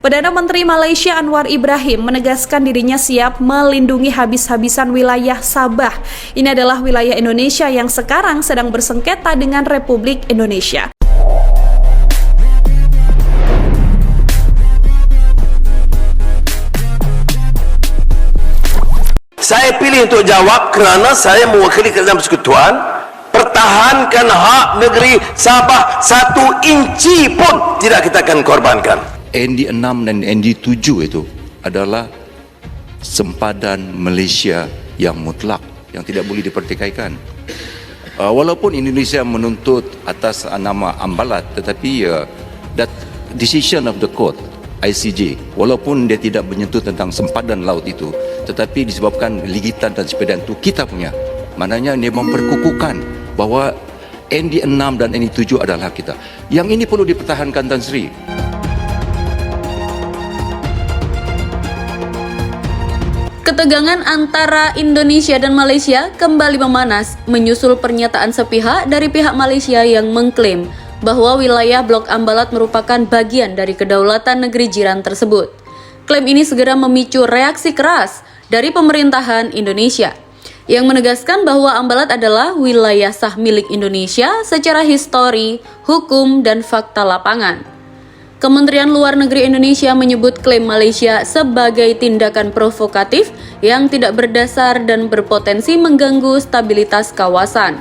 Perdana Menteri Malaysia Anwar Ibrahim menegaskan dirinya siap melindungi habis-habisan wilayah Sabah. Ini adalah wilayah Indonesia yang sekarang sedang bersengketa dengan Republik Indonesia. Saya pilih untuk jawab kerana saya mewakili Kerajaan Persekutuan. Pertahankan hak negeri Sabah, 1 inci pun tidak kita akan korbankan. ND6 dan ND7 itu adalah sempadan Malaysia yang mutlak, yang tidak boleh dipertikaikan. Walaupun Indonesia menuntut atas nama Ambalat, tetapi that decision of the court, ICJ, walaupun dia tidak menyentuh tentang sempadan laut itu, tetapi disebabkan ligitan dan sempadan itu kita punya, maknanya dia memperkukuhkan bahawa ND6 dan ND7 adalah hak kita. Yang ini perlu dipertahankan, Tan Sri. Ketegangan antara Indonesia dan Malaysia kembali memanas menyusul pernyataan sepihak dari pihak Malaysia yang mengklaim bahwa wilayah Blok Ambalat merupakan bagian dari kedaulatan negeri jiran tersebut. Klaim ini segera memicu reaksi keras dari pemerintahan Indonesia yang menegaskan bahwa Ambalat adalah wilayah sah milik Indonesia secara histori, hukum, dan fakta lapangan. Kementerian Luar Negeri Indonesia menyebut klaim Malaysia sebagai tindakan provokatif yang tidak berdasar dan berpotensi mengganggu stabilitas kawasan.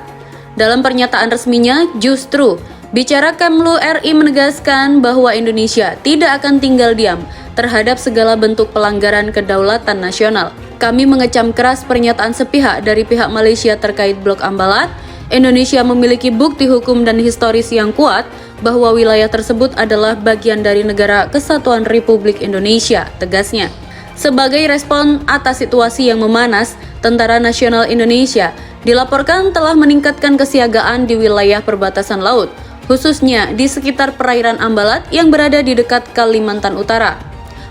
Dalam pernyataan resminya, justru bicara Kemlu RI menegaskan bahwa Indonesia tidak akan tinggal diam terhadap segala bentuk pelanggaran kedaulatan nasional. Kami mengecam keras pernyataan sepihak dari pihak Malaysia terkait Blok Ambalat. Indonesia memiliki bukti hukum dan historis yang kuat bahwa wilayah tersebut adalah bagian dari Negara Kesatuan Republik Indonesia, tegasnya. Sebagai respon atas situasi yang memanas, Tentara Nasional Indonesia dilaporkan telah meningkatkan kesiagaan di wilayah perbatasan laut, khususnya di sekitar perairan Ambalat yang berada di dekat Kalimantan Utara.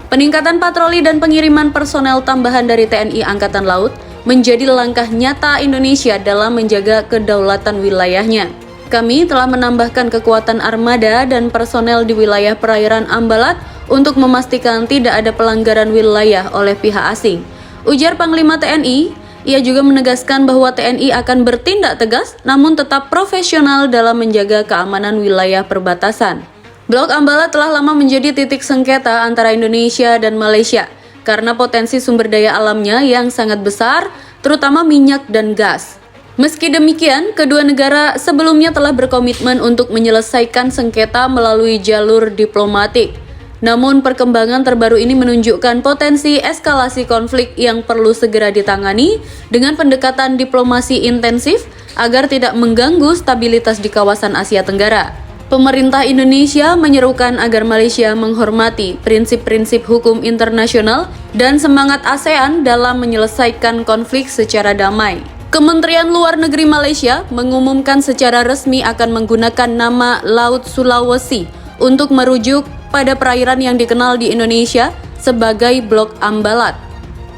Peningkatan patroli dan pengiriman personel tambahan dari TNI Angkatan Laut menjadi langkah nyata Indonesia dalam menjaga kedaulatan wilayahnya. Kami telah menambahkan kekuatan armada dan personel di wilayah perairan Ambalat untuk memastikan tidak ada pelanggaran wilayah oleh pihak asing, ujar Panglima TNI. Ia juga menegaskan bahwa TNI akan bertindak tegas namun tetap profesional dalam menjaga keamanan wilayah perbatasan. Blok Ambalat telah lama menjadi titik sengketa antara Indonesia dan Malaysia karena potensi sumber daya alamnya yang sangat besar, terutama minyak dan gas. Meski demikian, kedua negara sebelumnya telah berkomitmen untuk menyelesaikan sengketa melalui jalur diplomatik. Namun perkembangan terbaru ini menunjukkan potensi eskalasi konflik yang perlu segera ditangani dengan pendekatan diplomasi intensif agar tidak mengganggu stabilitas di kawasan Asia Tenggara. Pemerintah Indonesia menyerukan agar Malaysia menghormati prinsip-prinsip hukum internasional dan semangat ASEAN dalam menyelesaikan konflik secara damai. Kementerian Luar Negeri Malaysia mengumumkan secara resmi akan menggunakan nama Laut Sulawesi untuk merujuk pada perairan yang dikenal di Indonesia sebagai Blok Ambalat.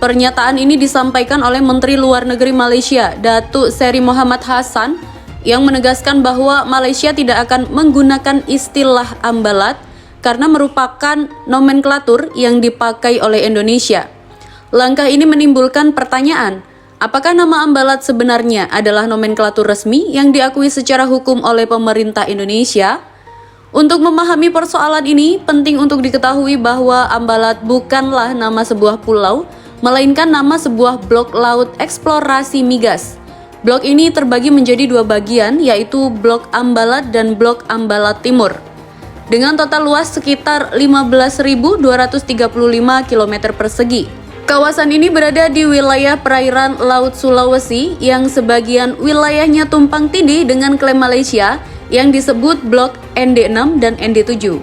Pernyataan ini disampaikan oleh Menteri Luar Negeri Malaysia, Datuk Seri Mohamad Hassan, yang menegaskan bahwa Malaysia tidak akan menggunakan istilah Ambalat karena merupakan nomenklatur yang dipakai oleh Indonesia. Langkah ini menimbulkan pertanyaan, apakah nama Ambalat sebenarnya adalah nomenklatur resmi yang diakui secara hukum oleh pemerintah Indonesia? Untuk memahami persoalan ini, penting untuk diketahui bahwa Ambalat bukanlah nama sebuah pulau, melainkan nama sebuah blok laut eksplorasi migas. Blok ini terbagi menjadi 2 bagian, yaitu Blok Ambalat dan Blok Ambalat Timur. Dengan total luas sekitar 15.235 km persegi. Kawasan ini berada di wilayah perairan Laut Sulawesi yang sebagian wilayahnya tumpang tindih dengan klaim Malaysia yang disebut Blok ND6 dan ND7.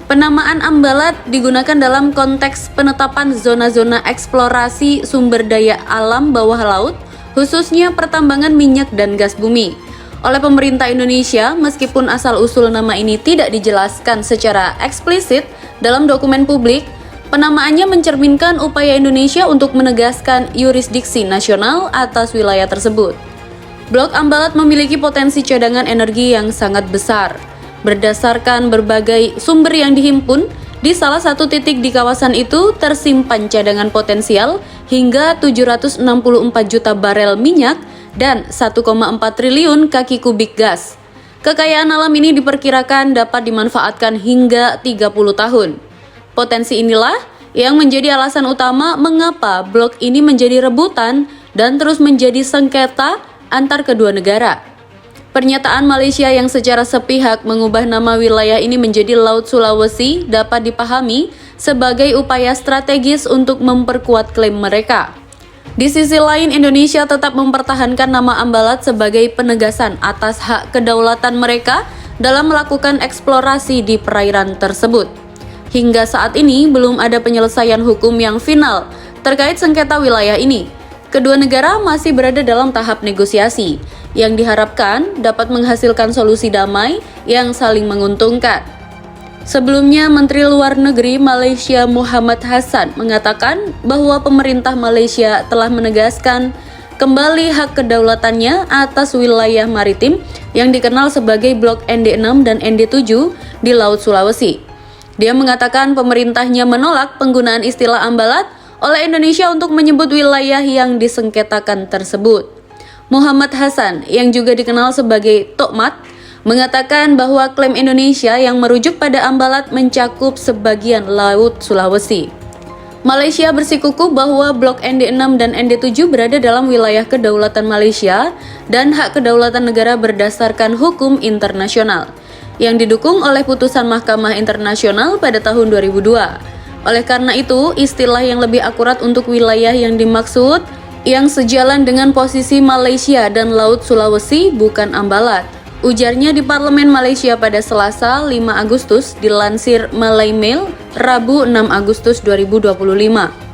Penamaan Ambalat digunakan dalam konteks penetapan zona-zona eksplorasi sumber daya alam bawah laut, khususnya pertambangan minyak dan gas bumi. Oleh pemerintah Indonesia, meskipun asal-usul nama ini tidak dijelaskan secara eksplisit dalam dokumen publik, penamaannya mencerminkan upaya Indonesia untuk menegaskan yurisdiksi nasional atas wilayah tersebut. Blok Ambalat memiliki potensi cadangan energi yang sangat besar. Berdasarkan berbagai sumber yang dihimpun, Di salah satu titik di kawasan itu tersimpan cadangan potensial hingga 764 juta barel minyak dan 1,4 triliun kaki kubik gas. Kekayaan alam ini diperkirakan dapat dimanfaatkan hingga 30 tahun. Potensi inilah yang menjadi alasan utama mengapa blok ini menjadi rebutan dan terus menjadi sengketa antar kedua negara. Pernyataan Malaysia yang secara sepihak mengubah nama wilayah ini menjadi Laut Sulawesi dapat dipahami sebagai upaya strategis untuk memperkuat klaim mereka. Di sisi lain, Indonesia tetap mempertahankan nama Ambalat sebagai penegasan atas hak kedaulatan mereka dalam melakukan eksplorasi di perairan tersebut. Hingga saat ini belum ada penyelesaian hukum yang final terkait sengketa wilayah ini. Kedua negara masih berada dalam tahap negosiasi yang diharapkan dapat menghasilkan solusi damai yang saling menguntungkan. Sebelumnya, Menteri Luar Negeri Malaysia Muhammad Hassan mengatakan bahwa pemerintah Malaysia telah menegaskan kembali hak kedaulatannya atas wilayah maritim yang dikenal sebagai Blok ND6 dan ND7 di Laut Sulawesi. Dia mengatakan pemerintahnya menolak penggunaan istilah Ambalat oleh Indonesia untuk menyebut wilayah yang disengketakan tersebut. Muhammad Hassan, yang juga dikenal sebagai Tokmat, mengatakan bahwa klaim Indonesia yang merujuk pada Ambalat mencakup sebagian Laut Sulawesi. Malaysia bersikukuh bahwa Blok ND6 dan ND7 berada dalam wilayah kedaulatan Malaysia dan hak kedaulatan negara berdasarkan hukum internasional, yang didukung oleh putusan Mahkamah Internasional pada tahun 2002. Oleh karena itu, istilah yang lebih akurat untuk wilayah yang dimaksud yang sejalan dengan posisi Malaysia dan Laut Sulawesi bukan Ambalat, ujarnya di Parlemen Malaysia pada Selasa 5 Agustus dilansir Malay Mail, Rabu 6 Agustus 2025.